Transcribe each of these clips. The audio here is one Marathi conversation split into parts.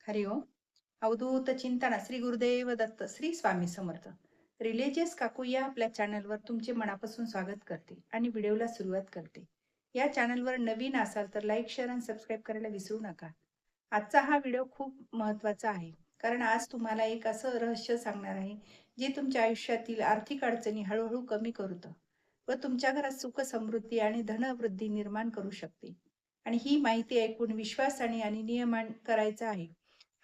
हरि ओम. अवधूत चिंतन श्री गुरुदेव दत्त श्री स्वामी समर्थ. रिलिजियस काकू या आपल्या चॅनलवर तुमचे मनापासून स्वागत करते आणि व्हिडिओला सुरुवात करते. या चॅनलवर नवीन असाल तर लाईक, शेअर आणि सबस्क्राईब करायला विसरू नका. आजचा हा व्हिडिओ खूप महत्त्वाचा आहे, कारण आज तुम्हाला एक असं रहस्य सांगणार आहे जे तुमच्या आयुष्यातील आर्थिक अडचणी हळूहळू कमी करतं व तुमच्या घरात सुख समृद्धी आणि धनवृद्धी निर्माण करू शकते. आणि ही माहिती ऐकून विश्वासाने आणि नियमन करायचं आहे.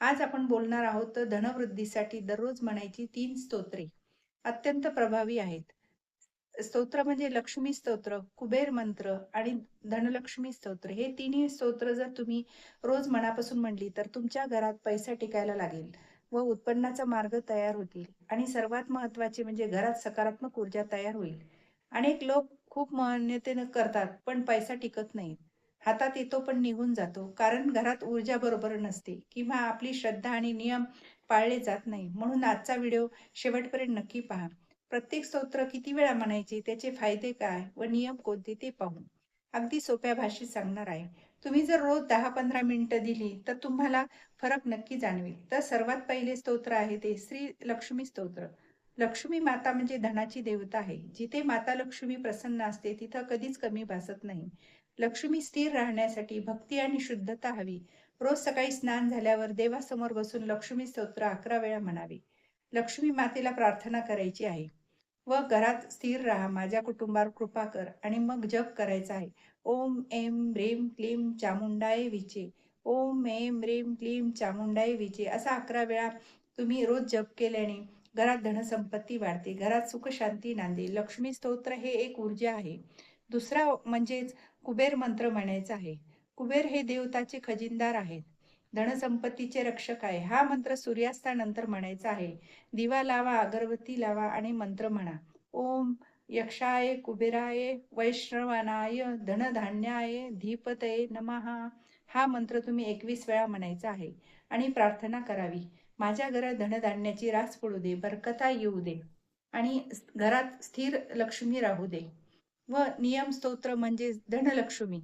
आज आपण बोलणार आहोत धनवृद्धीसाठी दररोज म्हणायची 3 स्तोत्रे. अत्यंत प्रभावी आहेत. स्तोत्र म्हणजे लक्ष्मी स्तोत्र, कुबेर मंत्र आणि धनलक्ष्मी स्तोत्र. हे तिन्ही स्तोत्र जर तुम्ही रोज मनापासून म्हणली तर तुमच्या घरात पैसा टिकायला लागेल व उत्पन्नाचा मार्ग तयार होतील आणि सर्वात महत्त्वाचे म्हणजे घरात सकारात्मक ऊर्जा तयार होईल. अनेक लोक खूप मान्यतेनं करतात, पण पैसा टिकत नाही. हातात येतो पण निघून जातो, कारण घरात ऊर्जा बरोबर नसते किंवा आपली श्रद्धा आणि नियम पाळले जात नाही. म्हणून आजचा व्हिडिओ शेवटपर्यंत नक्की पहा. प्रत्येक स्तोत्र किती वेळा म्हणायचे, त्याचे फायदे काय व नियम कोणते ते पाहू. अगदी सोप्या भाषेत सांगणार आहे. तुम्ही जर रोज 10-15 मिनिटं दिली तर तुम्हाला फरक नक्की जाणवेल. तर सर्वात पहिले स्तोत्र आहे ते श्री लक्ष्मी स्तोत्र. लक्ष्मी माता म्हणजे धनाची देवता आहे. जिथे माता लक्ष्मी प्रसन्न असते तिथं कधीच कमी भासत नाही. लक्ष्मी स्थिर राहण्यासाठी भक्ती आणि शुद्धता हवी. रोज सकाळी स्नान झाल्यावर देवासमोर बसून लक्ष्मी स्तोत्र 11 वेळा म्हणावे. लक्ष्मी मातेला प्रार्थना करायची आहे व घरात स्थिर राहा, माझ्या कुटुंबावर कृपा कर आणि मग जप करायचा आहे. ओम ऐं ह्रीं क्लीं चामुंडाय विचे. ओम ऐं ह्रीं क्लीं चामुंडाय विचे असा 11 वेळा तुम्ही रोज जप केल्याने घरात धनसंपत्ती वाढते, घरात सुख शांती नांदेल. लक्ष्मी स्तोत्र हे एक ऊर्जा आहे. दुसरा म्हणजेच कुबेर मंत्र म्हणायचा आहे. कुबेर हे देवताचे खजिनदार आहेत, धनसंपत्तीचे रक्षक आहे. हा मंत्र सूर्यास्तानंतर म्हणायचा आहे. दिवा लावा, अगरबत्ती लावा आणि मंत्र म्हणा. ओम यक्षाय कुबेराय वैश्रवणाय धनधान्याय धीपतये नमः. हा मंत्र तुम्ही 21 वेळा म्हणायचा आहे आणि प्रार्थना करावी. माझ्या घरात धनधान्याची रास पडू दे, बरकता येऊ दे आणि घरात स्थिर लक्ष्मी राहू दे. व नियम स्तोत्र म्हणजे धनलक्ष्मी.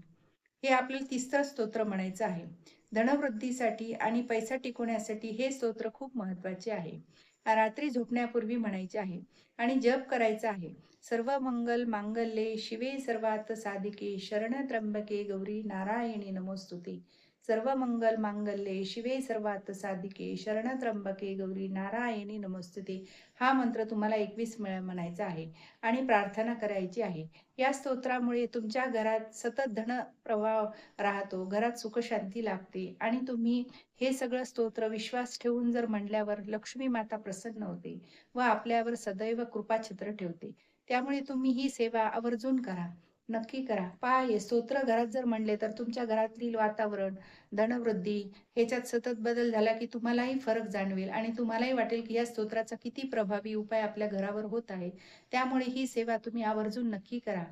हे आपल्याला तिसरं स्तोत्र म्हणायचं आहे. धनवृद्धीसाठी आणि पैसा टिकवण्यासाठी हे स्तोत्र खूप महत्त्वाचे आहे. रात्री झोपण्यापूर्वी म्हणायचे आहे आणि जप करायचा आहे. सर्व मंगल मांगल्ये शिवे सर्वार्थ साधिके शरण त्र्यंबके गौरी नारायणी नमोस्तुते. सर्व मंगल मांगल्ये शिवे सर्वार्थ साधिके शरण त्र्यंबके गौरी नारायणी नमोस्तुते. हा मंत्र तुम्हाला 21 वेळा म्हणायचा आहे आणि प्रार्थना करायची आहे. या स्तोत्रामुळे तुमच्या घरात सतत धन प्रवाह राहतो, घरात सुखशांती लाभते आणि तुम्ही हे सगळं स्तोत्र विश्वास ठेवून जर म्हणल्यावर लक्ष्मी माता प्रसन्न होते व आपल्यावर सदैव कृपाछत्र ठेवते. त्यामुळे तुम्ही ही सेवा आवर्जून करा. नक्की करा. पहा, हे स्तोत्र घरात जर म्हणले तर तुमच्या घरातील वातावरण, धनवृद्धी ह्याच्यात सतत बदल झाला की तुम्हालाही फरक जाणवेल आणि तुम्हालाही वाटेल की या स्तोत्राचा किती प्रभावी उपाय आपल्या घरावर होत आहे. त्यामुळे ही सेवा तुम्ही आवर्जून नक्की करा.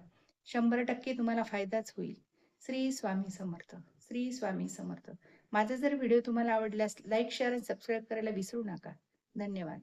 100% तुम्हाला फायदाच होईल. श्री स्वामी समर्थ. श्री स्वामी समर्थ. माझा जर व्हिडिओ तुम्हाला आवडल्यास लाईक, शेअर आणि सबस्क्राईब करायला विसरू नका. धन्यवाद.